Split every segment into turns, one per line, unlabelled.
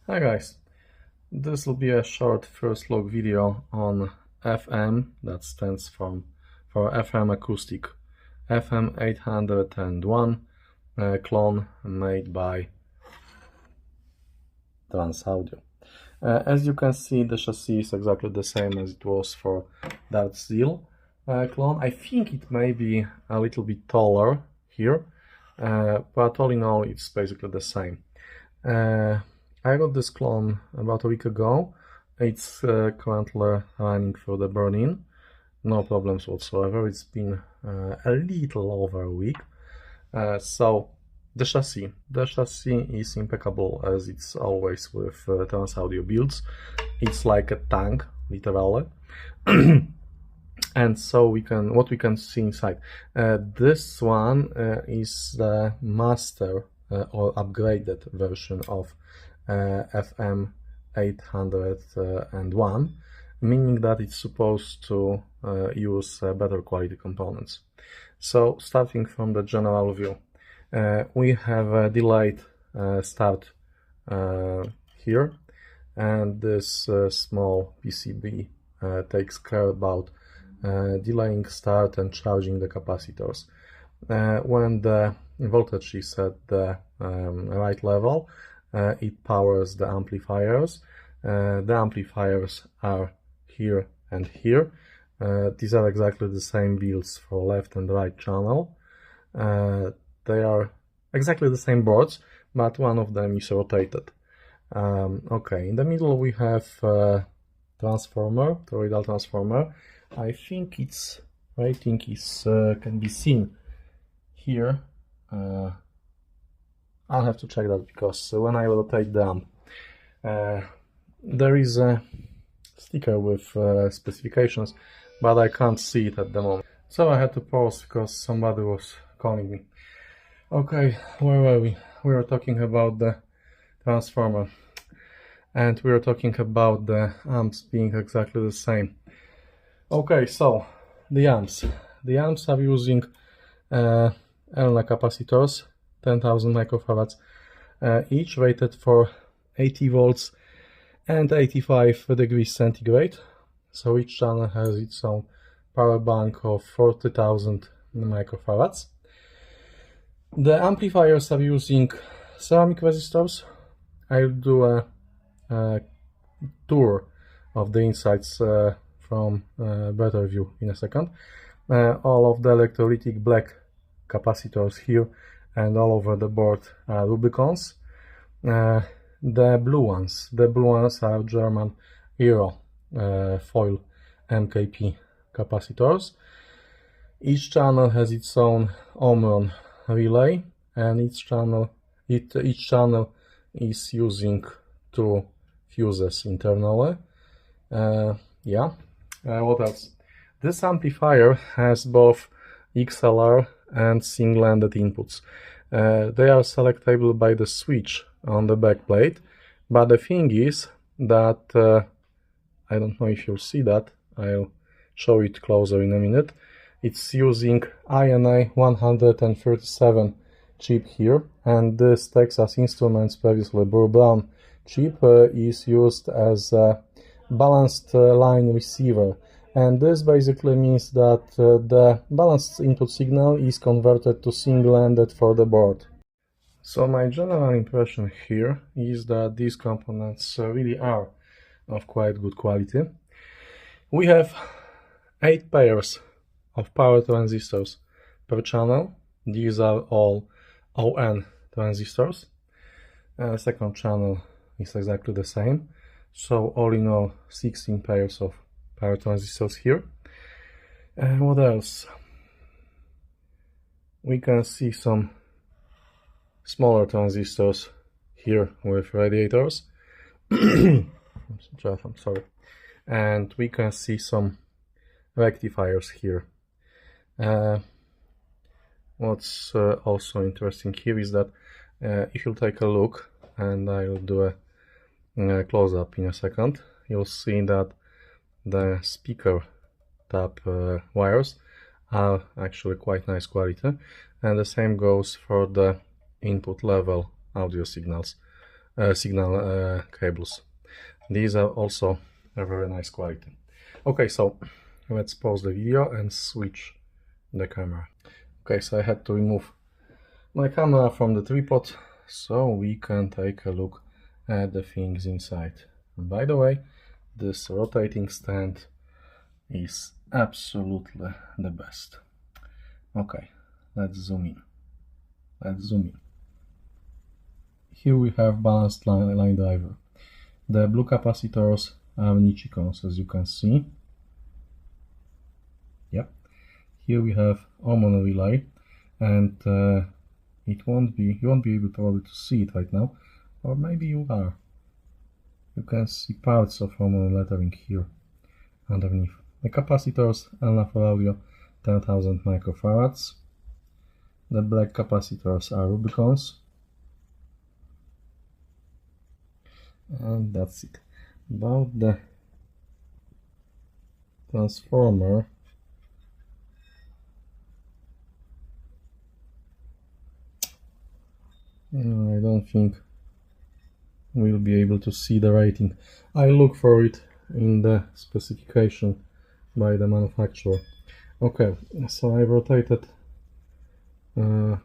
Hi guys, this will be a short first look video on FM, that stands for FM Acoustic FM801 clone made by Transaudio. As you can see, the chassis is exactly the same as it was for that Steel clone. I think it may be a little bit taller here, but all in all it's basically the same. I got this clone about a week ago. It's currently running through the burn-in, no problems whatsoever. It's been a little over a week. So the chassis is impeccable, as it's always with Transaudio builds. It's like a tank, literally. And so what we can see inside. This one is the master or upgraded version of FM801, meaning that it's supposed to use better quality components. So starting from the general view, we have a delayed start here, and this small PCB takes care about delaying start and charging the capacitors. When the voltage is at the right level, it powers the amplifiers. The amplifiers are here and here. These are exactly the same builds for left and right channel. They are exactly the same boards, but one of them is rotated. Okay, in the middle we have transformer, toroidal transformer. I think its rating is can be seen here. I'll have to check that, because when I rotate the amp, there is a sticker with specifications, but I can't see it at the moment. So I had to pause because somebody was calling me. Okay, where were we? We were talking about the transformer, and we were talking about the amps being exactly the same. Okay, so the amps are using Elna capacitors, 10,000 microfarads each, rated for 80 volts and 85 degrees centigrade. So each channel has its own power bank of 40,000 microfarads. The amplifiers are using ceramic resistors. I'll do a tour of the insides from better view in a second. All of the electrolytic black capacitors here and all over the board are Rubicons. The blue ones are German Euro foil MKP capacitors. Each channel has its own Omron relay, and each channel is using two fuses internally. What else? This amplifier has both XLR and single-ended inputs. They are selectable by the switch on the backplate, but the thing is that I don't know if you'll see that. I'll show it closer in a minute. It's using INI 137 chip here, and this Texas Instruments previously Burr Brown chip is used as a balanced line receiver. And this basically means that the balanced input signal is converted to single-ended for the board. So my general impression here is that these components really are of quite good quality. We have 8 pairs of power transistors per channel. These are all ON transistors. Second channel is exactly the same. So all in all, 16 pairs of power transistors here. And what else? We can see some smaller transistors here with radiators. I'm sorry. And we can see some rectifiers here. What's also interesting here is that if you take a look, and I'll do a close-up in a second, you'll see that the speaker tap wires are actually quite nice quality, and the same goes for the input level audio signals. signal cables. These are also a very nice quality. Okay, so let's pause the video and switch the camera. Okay, so I had to remove my camera from the tripod so we can take a look at the things inside. And by the way, this rotating stand is absolutely the best. Okay, let's zoom in. Here we have balanced line driver. The blue capacitors are Nichicons, as you can see. Yep. Here we have Ohm relay, and you won't be able probably to see it right now, or maybe you are. You can see parts of Ohm lettering here underneath. The capacitors for audio 10,000 microfarads. The black capacitors are Rubicons. And that's it. About the transformer, I don't think we'll be able to see the rating. I look for it in the specification by the manufacturer. Okay, so I rotated the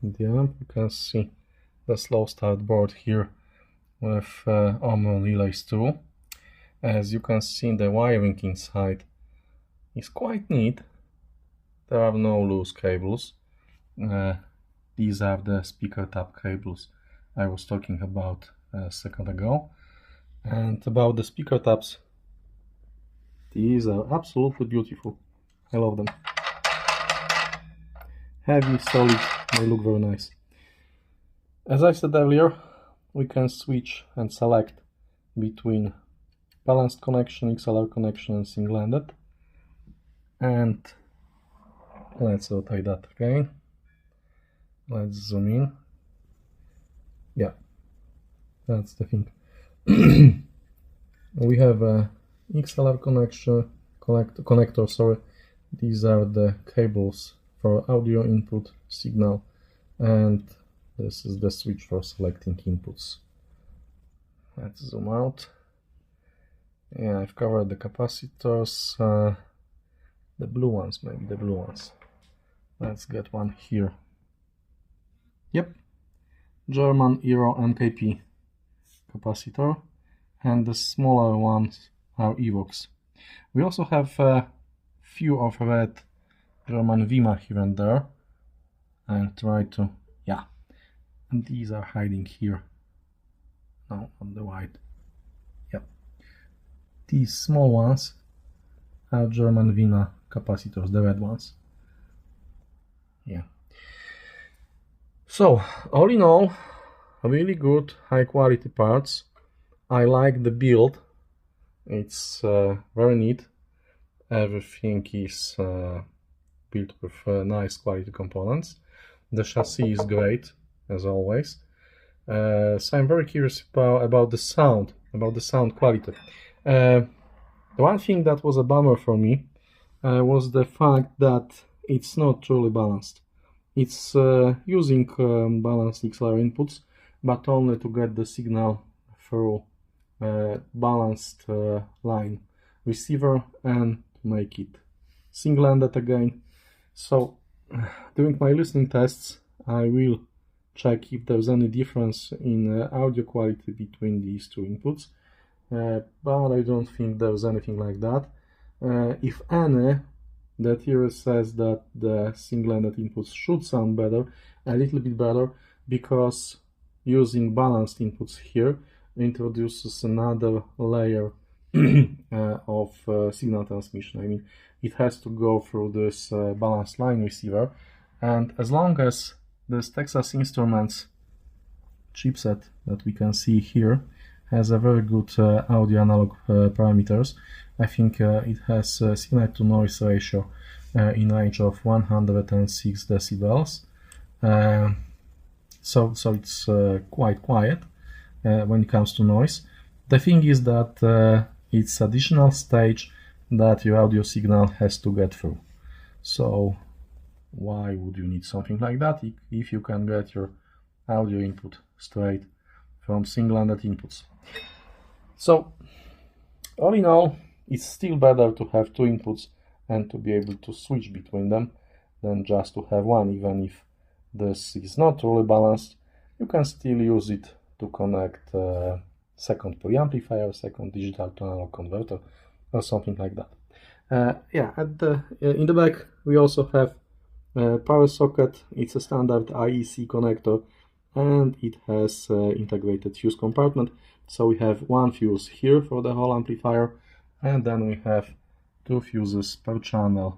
amp. You can see the slow start board here with Ohm relays too. As you can see, the wiring inside is quite neat. There are no loose cables. These are the speaker tap cables I was talking about a second ago. And about the speaker taps, these are absolutely beautiful. I love them. Heavy, solid, they look very nice. As I said earlier, we can switch and select between balanced connection, XLR connection and single-ended. And let's rotate that again. Let's zoom in. Yeah, that's the thing. We have a XLR connector, sorry. These are the cables for audio input signal, and this is the switch for selecting inputs. Let's zoom out. Yeah, I've covered the capacitors, the blue ones, maybe the blue ones. Let's get one here. Yep, German Euro NKP capacitor, and the smaller ones are Evox. We also have a few of red German Vima here and there. I'll try to, yeah, and these are hiding here. No, on the white. Yep. These small ones are German Vima capacitors, the red ones. Yeah. So, all in all, really good, high quality parts. I like the build. It's very neat. Everything is built with nice quality components. The chassis is great, as always. So I'm very curious about the sound quality. The one thing that was a bummer for me was the fact that it's not truly balanced. It's using balanced XLR inputs, but only to get the signal through balanced line receiver and to make it single-ended again. So during my listening tests, I will check if there's any difference in audio quality between these two inputs, but I don't think there's anything like that. If any, the theory says that the single-ended inputs should sound better, a little bit better, because using balanced inputs here introduces another layer of signal transmission. I mean, it has to go through this balanced line receiver, and as long as this Texas Instruments chipset that we can see here has a very good audio analog parameters, I think it has signal to noise ratio in range of 106 decibels. So it's quite quiet when it comes to noise. The thing is that it's additional stage that your audio signal has to get through. So why would you need something like that if you can get your audio input straight from single-ended inputs. So, all in all, it's still better to have two inputs and to be able to switch between them than just to have one. Even if this is not really balanced, you can still use it to connect second preamplifier, second digital to analog converter, or something like that. Yeah, in the back we also have a power socket. It's a standard IEC connector, and it has integrated fuse compartment. So we have one fuse here for the whole amplifier, and then we have two fuses per channel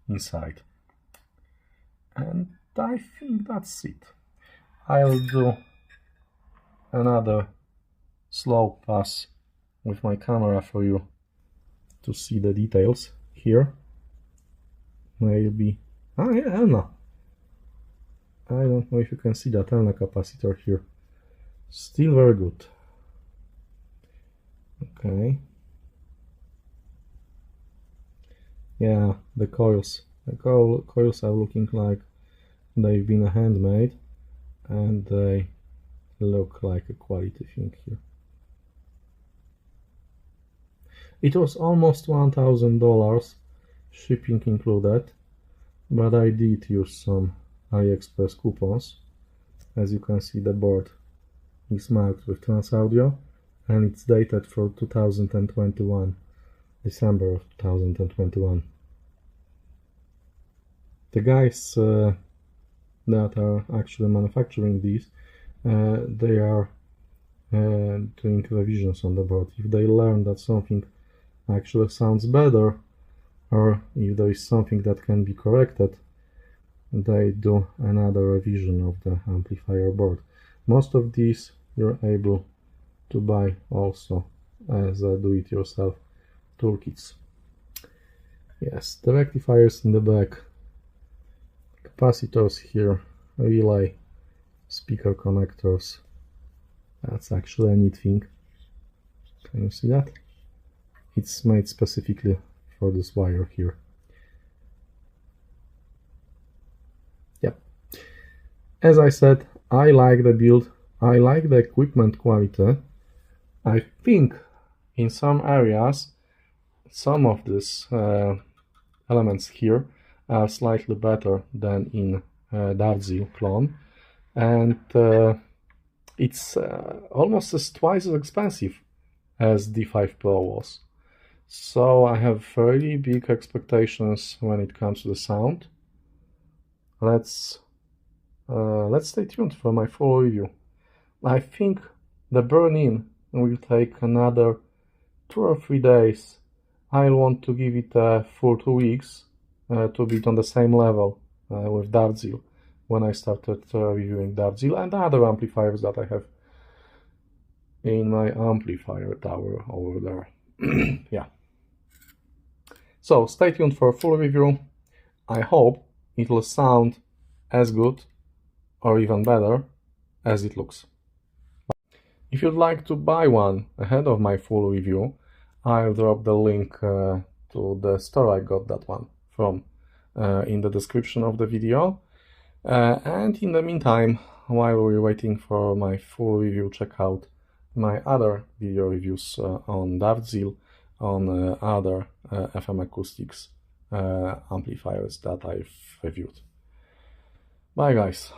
inside. And I think that's it. I'll do another slow pass with my camera for you to see the details here. Maybe, oh yeah, Elna. I don't know if you can see that Elna capacitor here. Still very good. Okay. Yeah, the coils. The coils are looking like they've been handmade, and they look like a quality thing here. It was almost $1,000, shipping included, but I did use some AliExpress coupons. As you can see, the board is marked with Transaudio, and it's dated for 2021, December of 2021. The guys that are actually manufacturing these, they are doing revisions on the board. If they learn that something actually sounds better, or if there is something that can be corrected, they do another revision of the amplifier board. Most of these you're able to buy also as do-it-yourself toolkits. Yes, the rectifiers in the back, capacitors here, relay, speaker connectors. That's actually a neat thing. Can you see that? It's made specifically for this wire here. Yep. As I said, I like the build. I like the equipment quality. I think in some areas, some of these elements here are slightly better than in Dartzil clone, and it's almost twice as expensive as D5 Pro was. So I have very big expectations when it comes to the sound. Let's stay tuned for my full review. I think the burn-in will take another 2 or 3 days. I'll want to give it a full 2 weeks to be on the same level with Dartzil when I started reviewing Dartzil and other amplifiers that I have in my amplifier tower over there. Yeah. So stay tuned for a full review. I hope it will sound as good or even better as it looks. If you'd like to buy one ahead of my full review, I'll drop the link to the store I got that one from in the description of the video. And in the meantime, while we're waiting for my full review, check out my other video reviews on Dartzil, on other FM acoustics amplifiers that I've reviewed. Bye guys.